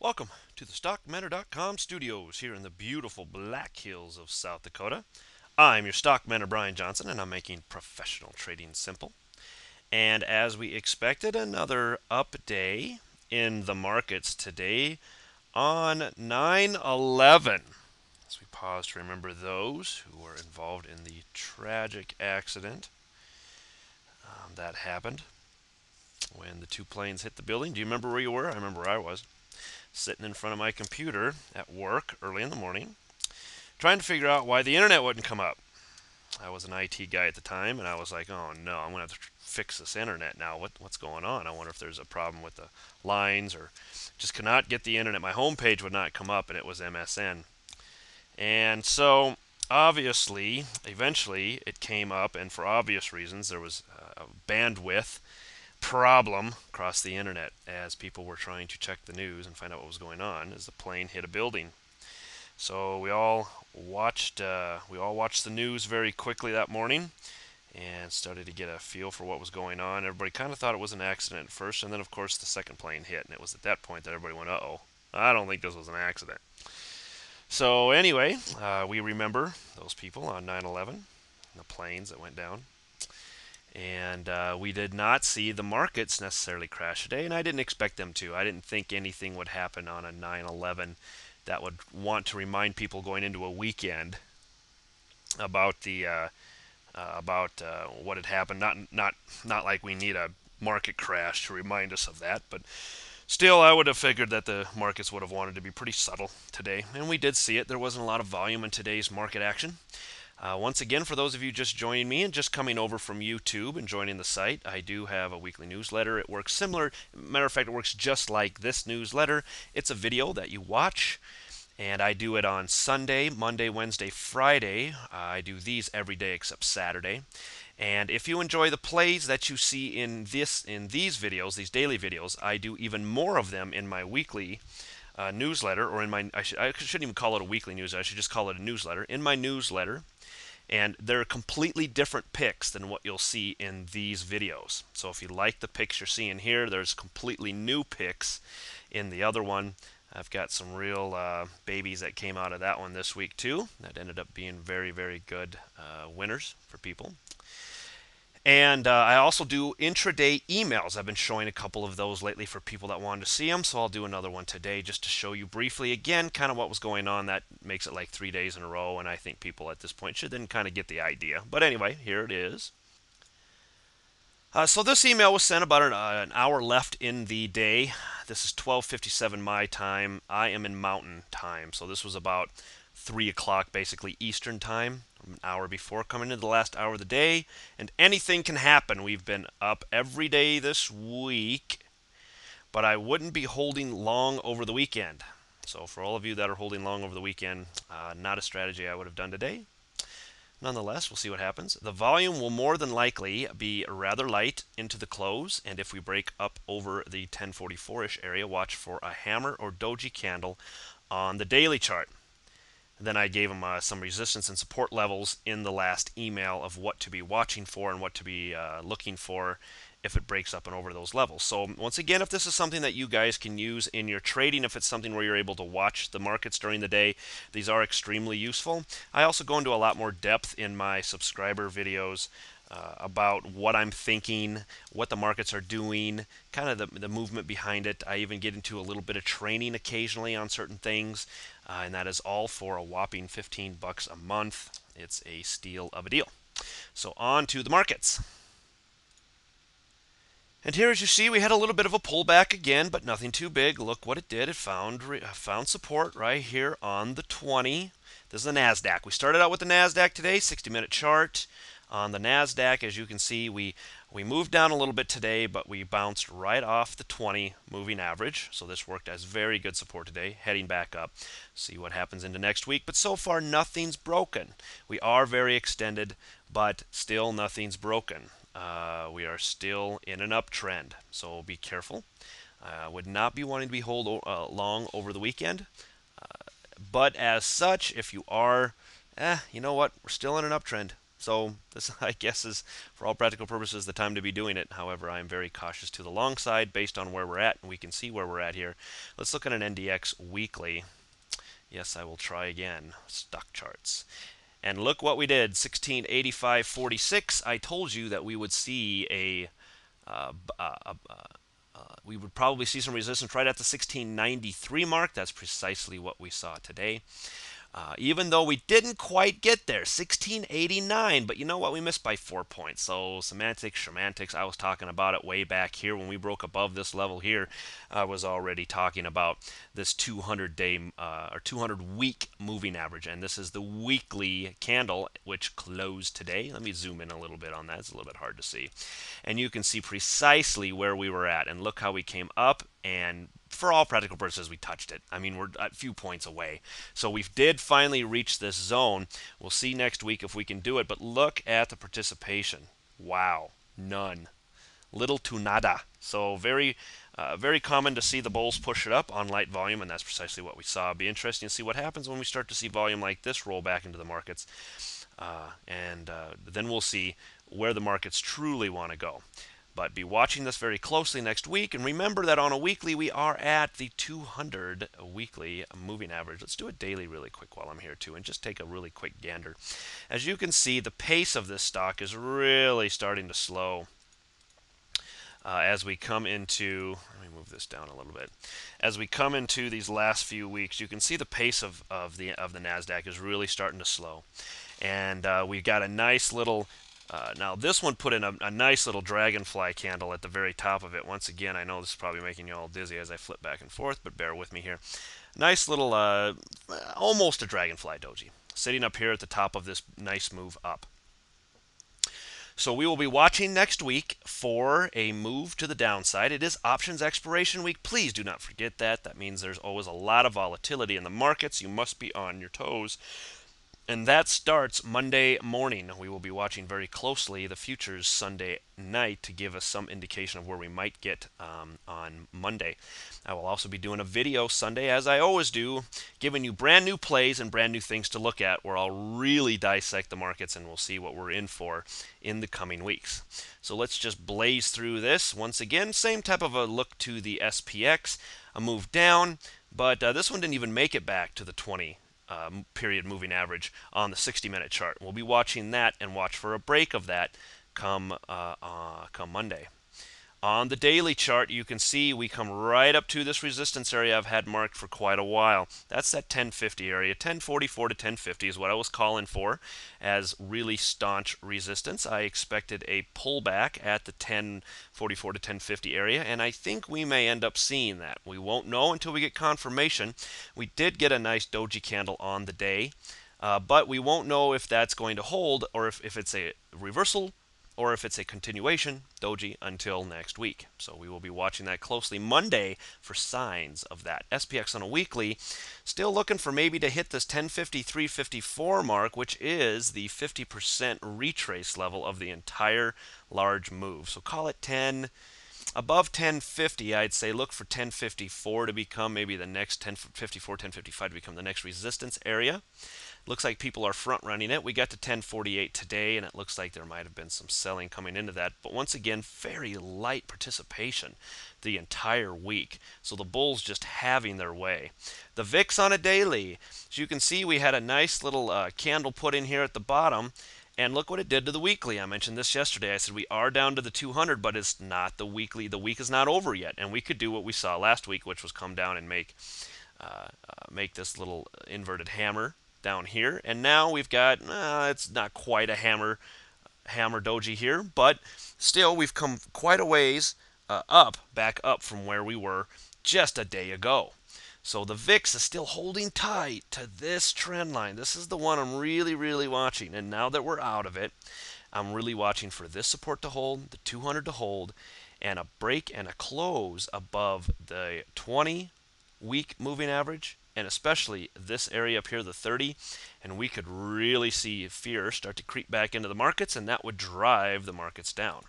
Welcome to the StockMentor.com studios here in the beautiful Black Hills of South Dakota. I'm your stock mentor, Brian Johnson, and I'm making professional trading simple. And as we expected, another up day in the markets today on 9/11. As we pause to remember those who were involved in the tragic accident that happened when the two planes hit the building. Do you remember where you were? I remember where I was, sitting in front of my computer at work early in the morning, trying to figure out why the internet wouldn't come up. I was an IT guy at the time, and I was like, "Oh no, I'm gonna have to fix this internet now. What's going on? I wonder if there's a problem with the lines, or just could not get the internet. My homepage would not come up, and it was MSN. And so, obviously, eventually, it came up, and for obvious reasons, there was a bandwidth problem across the internet as people were trying to check the news and find out what was going on as the plane hit a building. So we all watched the news very quickly that morning and started to get a feel for what was going on. Everybody kind of thought it was an accident at first, and then of course the second plane hit, and it was at that point that everybody went, "Uh-oh, I don't think this was an accident." So anyway, we remember those people on 9/11, the planes that went down. And we did not see the markets necessarily crash today, and I didn't expect them to. I didn't think anything would happen on a 9/11 that would want to remind people going into a weekend about what had happened. Not like we need a market crash to remind us of that, but still, I would have figured that the markets would have wanted to be pretty subtle today, and we did see it. There wasn't a lot of volume in today's market action. Once again, for those of you just joining me and just coming over from YouTube and joining the site, I do have a weekly newsletter. It works similar. Matter of fact, it works just like this newsletter. It's a video that you watch, and I do it on Sunday, Monday, Wednesday, Friday. I do these every day except Saturday. And if you enjoy the plays that you see in these videos, these daily videos, I do even more of them in my weekly newsletter, or in my I shouldn't even call it a weekly newsletter. I should just call it a newsletter. In my newsletter, and they're completely different picks than what you'll see in these videos. So if you like the picks you're seeing here, there's completely new picks in the other one. I've got some real babies that came out of that one this week too. That ended up being very, very good winners for people. And I also do intraday emails. I've been showing a couple of those lately for people that wanted to see them, so I'll do another one today just to show you briefly, again, kind of what was going on. That makes it like 3 days in a row, and I think people at this point should then kind of get the idea. But anyway, here it is. So this email was sent about an hour left in the day. This is 12:57 my time. I am in Mountain Time, so this was about 3 o'clock basically Eastern Time, an hour before coming into the last hour of the day. And anything can happen. We've been up every day this week, but I wouldn't be holding long over the weekend. So for all of you that are holding long over the weekend, not a strategy I would have done today. Nonetheless, we'll see what happens. The volume will more than likely be rather light into the close, and if we break up over the 1044-ish area, watch for a hammer or doji candle on the daily chart. Then I gave them some resistance and support levels in the last email of what to be watching for and what to be looking for if it breaks up and over those levels. So once again, if this is something that you guys can use in your trading, if it's something where you're able to watch the markets during the day, these are extremely useful. I also go into a lot more depth in my subscriber videos about what I'm thinking, what the markets are doing, kind of the movement behind it. I even get into a little bit of training occasionally on certain things, and that is all for a whopping $15 a month. It's a steal of a deal. So on to the markets. And here, as you see, we had a little bit of a pullback again, but nothing too big. Look what it did. It found support right here on the 20. This is the NASDAQ. We started out with the NASDAQ today, 60-minute chart. On the NASDAQ, as you can see, we moved down a little bit today, but we bounced right off the 20 moving average. So this worked as very good support today, heading back up. See what happens into next week. But so far, nothing's broken. We are very extended, but still nothing's broken. We are still in an uptrend, so be careful. Would not be wanting to be hold long over the weekend, but as such, if you are, you know what, we're still in an uptrend. So this, I guess, is for all practical purposes the time to be doing it. However, I am very cautious to the long side based on where we're at, and we can see where we're at here. Let's look at an NDX weekly. Yes, I will try again. Stock charts. And look what we did, 1685.46. I told you that we would see we would probably see some resistance right at the 1693 mark. That's precisely what we saw today. Even though we didn't quite get there, 1689, but you know what? We missed by 4 points. So semantics, semantics, I was talking about it way back here when we broke above this level here. I was already talking about this 200-day or 200-week moving average, and this is the weekly candle which closed today. Let me zoom in a little bit on that. It's a little bit hard to see. And you can see precisely where we were at, and look how we came up, and for all practical purposes, we touched it. I mean, we're a few points away. So we did finally reach this zone. We'll see next week if we can do it. But look at the participation. Wow, none. Little to nada. So very common to see the bulls push it up on light volume, and that's precisely what we saw. It'll be interesting to see what happens when we start to see volume like this roll back into the markets. And then we'll see where the markets truly want to go. But be watching this very closely next week. And remember that on a weekly, we are at the 200 weekly moving average. Let's do it daily really quick while I'm here, too, and just take a really quick gander. As you can see, the pace of this stock is really starting to slow. As we come into, let me move this down a little bit. As we come into these last few weeks, you can see the pace of the Nasdaq is really starting to slow. And we've got a nice little now this one put in a nice little dragonfly candle at the very top of it. Once again, I know this is probably making you all dizzy as I flip back and forth, but bear with me here. Nice little, almost a dragonfly doji, sitting up here at the top of this nice move up. So we will be watching next week for a move to the downside. It is options expiration week. Please do not forget that. That means there's always a lot of volatility in the markets. You must be on your toes. And that starts Monday morning. We will be watching very closely the futures Sunday night to give us some indication of where we might get on Monday. I will also be doing a video Sunday, as I always do, giving you brand new plays and brand new things to look at, where I'll really dissect the markets and we'll see what we're in for in the coming weeks. So let's just blaze through this. Once again, same type of a look to the SPX, a move down, but this one didn't even make it back to the 20 period moving average on the 60-minute chart. We'll be watching that and watch for a break of that come Monday. On the daily chart, you can see we come right up to this resistance area I've had marked for quite a while. That's that 1050 area. 1044 to 1050 is what I was calling for as really staunch resistance. I expected a pullback at the 1044 to 1050 area, and I think we may end up seeing that. We won't know until we get confirmation. We did get a nice doji candle on the day, but we won't know if that's going to hold or if it's a reversal or if it's a continuation doji until next week. So we will be watching that closely Monday for signs of that. SPX on a weekly, still looking for maybe to hit this 1053.54 mark, which is the 50% retrace level of the entire large move. So call it 10. Above 1050, I'd say look for 1054 to become maybe the next 1054, 1055 to become the next resistance area. Looks like people are front running it. We got to 1048 today, and it looks like there might have been some selling coming into that. But once again, very light participation the entire week. So the bulls just having their way. The VIX on a daily. As you can see, we had a nice little candle put in here at the bottom. And look what it did to the weekly. I mentioned this yesterday. I said we are down to the 200, but it's not the weekly. The week is not over yet. And we could do what we saw last week, which was come down and make this little inverted hammer down here. And now we've got, it's not quite a hammer doji here, but still we've come quite a ways back up from where we were just a day ago. So the VIX is still holding tight to this trend line. This is the one I'm really, really watching. And now that we're out of it, I'm really watching for this support to hold, the 200 to hold, and a break and a close above the 20-week moving average, and especially this area up here, the 30, and we could really see fear start to creep back into the markets, and that would drive the markets down.